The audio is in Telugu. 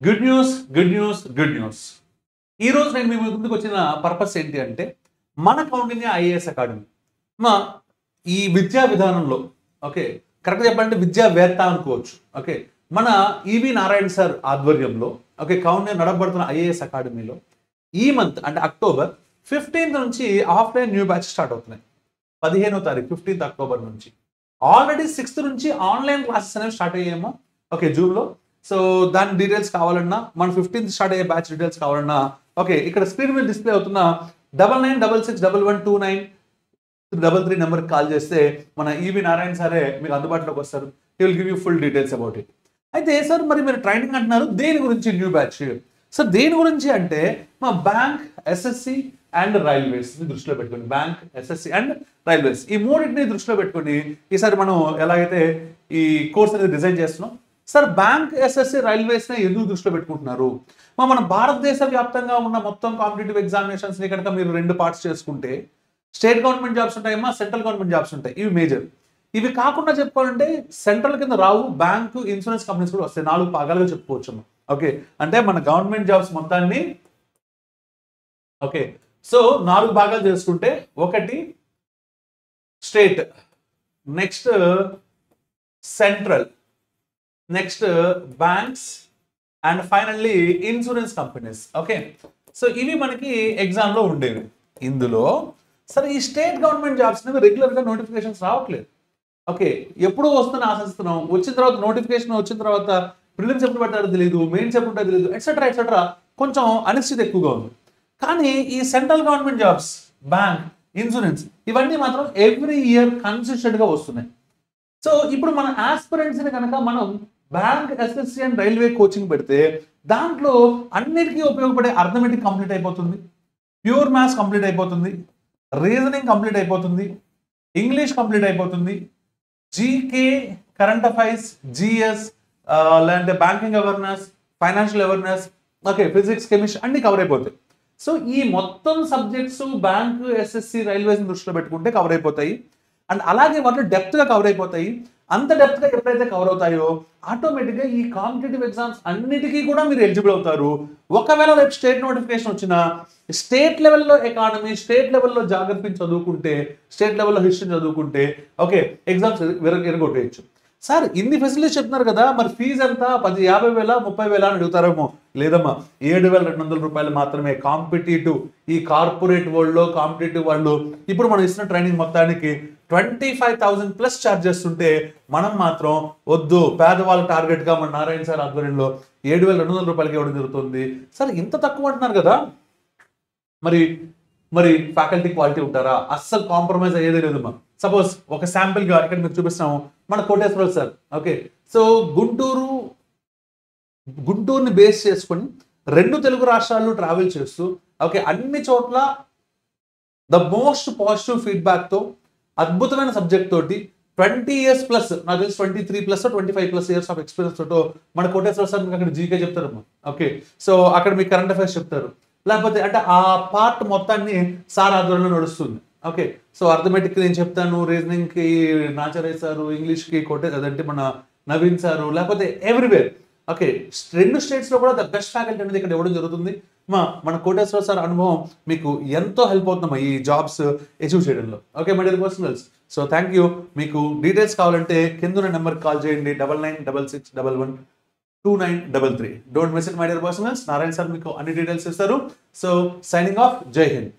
Good news good news good news. ఈ రోజు నేను మీ ముందుకు వచ్చిన పర్పస్ ఏంటి అంటే మన కౌండిన్య ఐఏఎస్ అకాడమీ మా ఈ విద్యా విధానంలో ఓకే కరెక్ట్గా చెప్పాలంటే విద్యావేత్త అనుకోవచ్చు. ఓకే మన ఈవి నారాయణ సార్ ఆధ్వర్యంలో ఓకే కౌండిన్య నడపబడుతున్న ఐఏఎస్ అకాడమీలో ఈ మంత్ అంటే అక్టోబర్ 15th నుంచి ఆఫ్లైన్ న్యూ బ్యాచ్ స్టార్ట్ అవుతున్నాయి. 15వ తారీఖు 15th అక్టోబర్ నుంచి ఆల్రెడీ 6th నుంచి ఆన్లైన్ క్లాసెస్ అనేవి స్టార్ట్ అయ్యాము ఓకే జూమ్లో. సో దాని డీటెయిల్స్ కావాలన్నా మన 15th స్టార్ట్ అయ్యే బ్యాచ్ డీటెయిల్స్ కావాలన్నా ఓకే ఇక్కడ స్క్రీన్ మీద డిస్ప్లే అవుతున్న 9966112933 నెంబర్కి కాల్ చేస్తే మన ఈవి నారాయణ సారే మీకు అందుబాటులోకి వస్తారు. He will give you full details about it. అయితే సార్ మరి మీరు ట్రైనింగ్ అంటున్నారు దేని గురించి న్యూ బ్యాచ్? సార్ దేని గురించి అంటే మా బ్యాంక్, ఎస్ఎస్సి అండ్ రైల్వేస్ దృష్టిలో పెట్టుకొని బ్యాంక్, ఎస్ఎస్సి అండ్ రైల్వేస్ ఈ మూడింటిని దృష్టిలో పెట్టుకొని ఈసారి మనం ఎలాగైతే ఈ కోర్స్ అనేది డిజైన్ చేస్తున్నాం. సార్ బ్యాంక్, ఎస్ఎస్సి, రైల్వేస్ని ఎందుకు దృష్టిలో పెట్టుకుంటున్నారు? మన భారతదేశ వ్యాప్తంగా ఉన్న మొత్తం కాంపిటేటివ్ ఎగ్జామినేషన్స్ని కనుక మీరు 2 పార్ట్స్ చేసుకుంటే స్టేట్ గవర్నమెంట్ జాబ్స్ ఉంటాయమ్మా, సెంట్రల్ గవర్నమెంట్ జాబ్స్ ఉంటాయి. ఇవి మేజర్. ఇవి కాకుండా చెప్పుకోవాలంటే సెంట్రల్ కింద రావు బ్యాంకు, ఇన్సూరెన్స్ కంపెనీస్ కూడా వస్తాయి. 4 భాగాలుగా చెప్పుకోవచ్చు. ఓకే అంటే మన గవర్నమెంట్ జాబ్స్ మొత్తాన్ని ఓకే సో 4 భాగాలు చేసుకుంటే ఒకటి state, next central, next banks and finally insurance companies. Okay so ఇవి మనకి ఎగ్జామ్లో ఉండేవి. ఇందులో సరే ఈ స్టేట్ గవర్నమెంట్ జాబ్స్ అనేవి రెగ్యులర్గా నోటిఫికేషన్స్ రావట్లేదు. ఓకే ఎప్పుడు వస్తుందని ఆశిస్తున్నాం. వచ్చిన తర్వాత నోటిఫికేషన్ వచ్చిన తర్వాత ప్రిలిమ్స్ ఎప్పుడు పెట్టారో తెలియదు, మెయిన్స్ ఎప్పుడు ఉంటారో తెలియదు, ఎట్సెట్రా ఎట్సెట్రా కొంచెం అనిశ్చితి ఎక్కువగా ఉంది. కానీ ఈ central government jobs, bank, insurance ఇవన్నీ మాత్రం ఎవ్రీ ఇయర్ కన్సిస్టెంట్గా వస్తున్నాయి. సో ఇప్పుడు మన ఆస్పిరెంట్స్ని కనుక మనం bank, SSC and railway coaching పెడితే దాంట్లో అన్నిటికీ ఉపయోగపడే అర్థమెటిక్ కంప్లీట్ అయిపోతుంది, ప్యూర్ మ్యాథ్స్ కంప్లీట్ అయిపోతుంది, రీజనింగ్ కంప్లీట్ అయిపోతుంది, ఇంగ్లీష్ కంప్లీట్ అయిపోతుంది, జీకే, కరెంట్ అఫైర్స్, జిఎస్ లేదంటే banking awareness, financial awareness, okay physics, chemistry అన్ని కవర్ అయిపోతాయి. సో ఈ మొత్తం సబ్జెక్ట్స్ బ్యాంకు, ఎస్ఎస్సి, రైల్వేస్ని దృష్టిలో పెట్టుకుంటే కవర్ అయిపోతాయి. అండ్ అలాగే వాటిలో డెప్త్గా కవర్ అయిపోతాయి. అంత డెప్త్గా ఎప్పుడైతే కవర్ అవుతాయో ఆటోమేటిక్గా ఈ కాంపిటేటివ్ ఎగ్జామ్స్ అన్నిటికీ కూడా మీరు ఎలిజిబుల్ అవుతారు. ఒకవేళ రేపు స్టేట్ నోటిఫికేషన్ వచ్చినా స్టేట్ లెవెల్లో ఎకానమీ, స్టేట్ లెవెల్లో జాగ్రత్తని చదువుకుంటే, స్టేట్ లెవెల్లో హిస్టరీ చదువుకుంటే ఓకే ఎగ్జామ్స్ ఎరగొట్టేయచ్చు. సార్ ఇన్ని ఫెసిలిటీస్ చెప్తున్నారు కదా, మరి ఫీజు ఎంత? 50,000 30,000 అని అడుగుతారేమో. లేదమ్మా 7,200 రూపాయలు మాత్రమే. కాంపిటేటివ్ ఈ కార్పొరేట్ వరల్డ్లో, కాంపిటేటివ్ వరల్డ్లో ఇప్పుడు మనం ఇస్తున్న ట్రైనింగ్ మొత్తానికి 25,000 ప్లస్ ఛార్జ్ చేస్తుంటే మనం మాత్రం వద్దు, పేదవాళ్ళ టార్గెట్గా మన నారాయణ సార్ ఆధ్వర్యంలో 7,200 రూపాయలకి ఇవ్వడం జరుగుతుంది. సార్ ఇంత తక్కువ అంటున్నారు కదా, మరి ఫ్యాకల్టీ క్వాలిటీ ఉంటారా? అస్సలు కాంప్రమైజ్ అయ్యేదే లేదమ్మా. సపోజ్ ఒక శాంపిల్గా ఇక్కడ మీకు చూపిస్తాము మన కోటేశ్వరరావు సార్. ఓకే సో గుంటూరుని బేస్ చేసుకొని 2 తెలుగు రాష్ట్రాల్లో ట్రావెల్ చేస్తూ ఓకే అన్ని చోట్ల ద మోస్ట్ పాజిటివ్ ఫీడ్బ్యాక్తో అద్భుతమైన సబ్జెక్ట్ తోటి 20 years ప్లస్, నాకు తెలిసి 23+ 25+ years ఆఫ్ ఎక్స్పీరియన్స్ తోటో మన కోటేశ్వర సార్ మీకు అక్కడ జీకే చెప్తారమ్మా. ఓకే సో అక్కడ మీకు కరెంట్ అఫైర్స్ చెప్తారు, లేకపోతే అంటే ఆ పార్ట్ మొత్తాన్ని సార్ ఆధ్వర్యంలో నడుస్తుంది. ఓకే సో అర్థమెటిక్ నేను చెప్తాను, రీజనింగ్కి నాచార్య సారు, ఇంగ్లీష్కి అదంటే మన నవీన్ సారు, లేకపోతే ఎవ్రీవేర్. ఓకే 2 స్టేట్స్లో కూడా ద బెస్ట్ ఫ్యాకల్టీ అనేది ఇక్కడ ఇవ్వడం జరుగుతుంది. మన కోటేశ్వర సార్ అనుభవం మీకు ఎంతో హెల్ప్ అవుతుందమ్మా ఈ జాబ్స్ అచీవ్ చేయడంలో. Okay my dear personals, so thank you. మీకు డీటెయిల్స్ కావాలంటే కింద నెంబర్కి కాల్ చేయండి 9966112933. Don't miss it my dear personals. Narayana sir మీకు అన్ని డీటెయిల్స్ ఇస్తారు. సో సైనింగ్ ఆఫ్, జై హింద్.